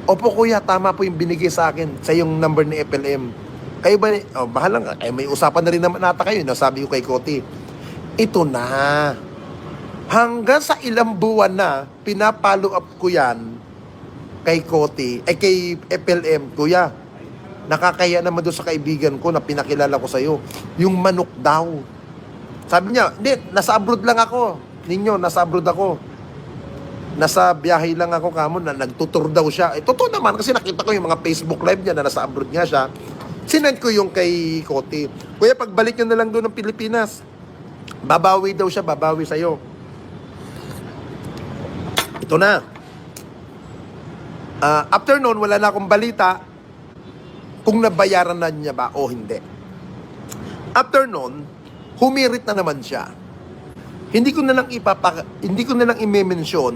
Opo kuya, tama po yung binigay sa akin sa yung number ni FLM. Kayo ba, bahala nga, may usapan na rin naman nata kayo, nasabi ko kay Koti. Ito na. Hanggang sa ilang buwan na, pinapollow up ko yan kay Koti, ay kay FLM, kuya. Nakakaya naman doon sa kaibigan ko na pinakilala ko sa'yo. Yung manok daw. Sabi niya, hindi, nasa abroad lang ako. Ninyo, nasa abroad ako. Nasa biyahe lang ako kamo na nagtutur daw siya. Totoo naman kasi nakita ko yung mga Facebook live niya na nasa abroad nga siya. Sinend ko yung kay Koti. Kuya, pagbalik niyo na lang doon ng Pilipinas. Babawi daw siya, babawi sa'yo. Ito na. After noon, wala na akong balita kung nabayaran na niya ba o hindi. After noon, humirit na naman siya. Hindi ko na lang i-mention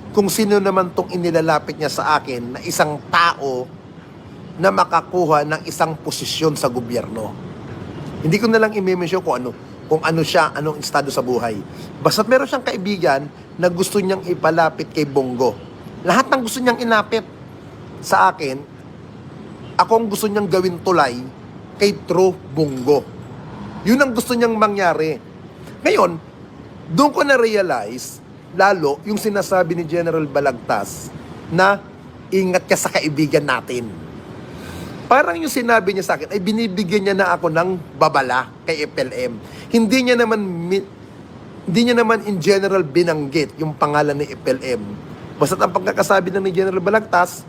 kung sino naman tong inilalapit niya sa akin na isang tao na makakuha ng isang posisyon sa gobyerno. Hindi ko na lang i-mention kung ano siya, anong estado sa buhay. Basta't meron siyang kaibigan na gusto niyang ipalapit kay Bongo. Lahat ng gusto niyang inapit sa akin, ako ang gusto niyang gawin tulay kay True Bongo. Yun ang gusto niyang mangyari. Ngayon, doon ko na-realize, lalo yung sinasabi ni General Balagtas na ingat ka sa kaibigan natin. Parang yung sinabi niya sa akin ay binibigyan niya na ako ng babala kay FLM. Hindi niya naman in general binanggit yung pangalan ni FLM. Basta't ang pagkakasabi ng ni General Balagtas,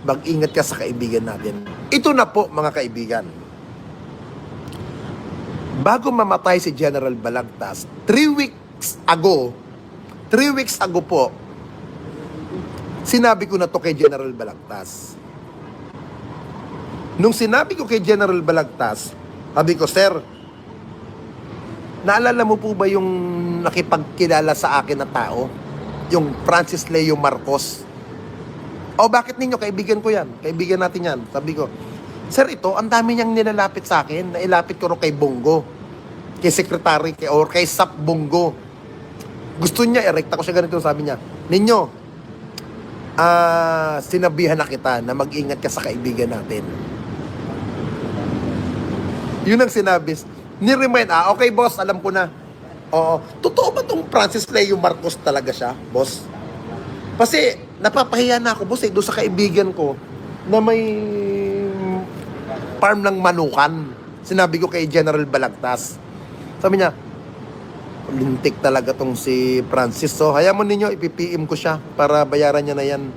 mag-ingat ka sa kaibigan natin. Ito na po mga kaibigan. Bago mamatay si General Balagtas, 3 weeks ago po, sinabi ko na to kay General Balagtas. Nung sinabi ko kay General Balagtas, sabi ko, Sir, naalala mo po ba yung nakipagkilala sa akin na tao? Yung Francis Leo Marcos? O bakit ninyo? Kaibigan ko yan. Kaibigan natin yan. Sabi ko, Sir, ito, ang dami niyang nilalapit sa akin. Nailapit ko rin kay Bongo. Kay Secretary, or kay Sap Bongo. Gusto niya, erekta ko siya ganito. Sabi niya, ninyo, sinabihan na kita na mag-ingat ka sa kaibigan natin. Yun ang sinabi. Ni-remind, okay boss, alam ko na. Oo, totoo ba itong Francis Leo Marcos talaga siya, boss? Kasi napapahiya na ako, boss, doon sa kaibigan ko na may farm ng manukan. Sinabi ko kay General Balagtas. Sabi niya, lintik talaga tong si Francis. So, hayaan mo ninyo, ipipm ko siya para bayaran niya na yan.